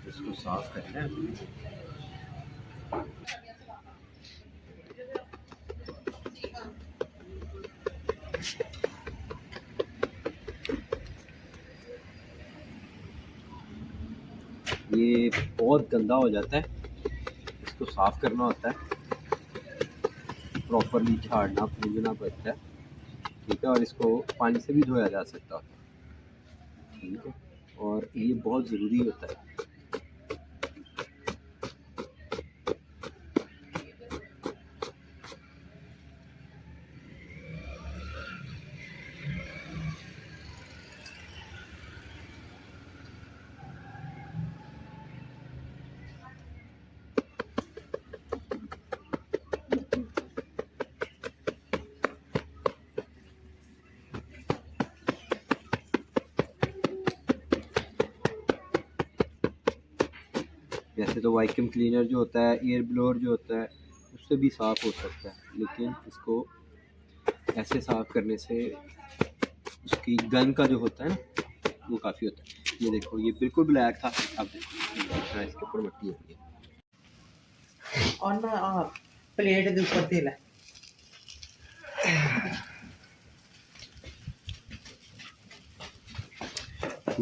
इसको साफ करना है। ये बहुत गंदा हो जाता है, इसको साफ करना होता है, प्रॉपरली झाड़ना पूंजना पड़ता है, ठीक है। और इसको पानी से भी धोया जा सकता है, ठीक है। और ये बहुत ज़रूरी होता है। वैसे तो वैक्यूम क्लीनर जो होता है, एयर ब्लोअर जो होता है, उससे भी साफ़ हो सकता है, लेकिन इसको ऐसे साफ़ करने से उसकी गन का जो होता है ना, वो काफ़ी होता है। ये देखो, ये बिल्कुल ब्लैक था, अब देखो इसके ऊपर मिट्टी होती है। और ना प्लेट के ऊपर तेल है।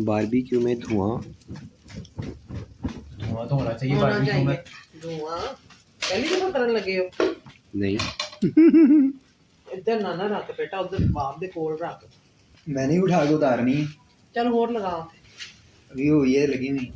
बारबेक्यू में धुआं तो होना चाहिए बारबेक्यू में। धुआं पहली दफा करन लगे हो? नहीं। इधर ना ना रख बेटा, उधर बाप दे कोल रख। मैंने उठा के उतारनी। चल और लगा, अभी वो ये लगी हुई।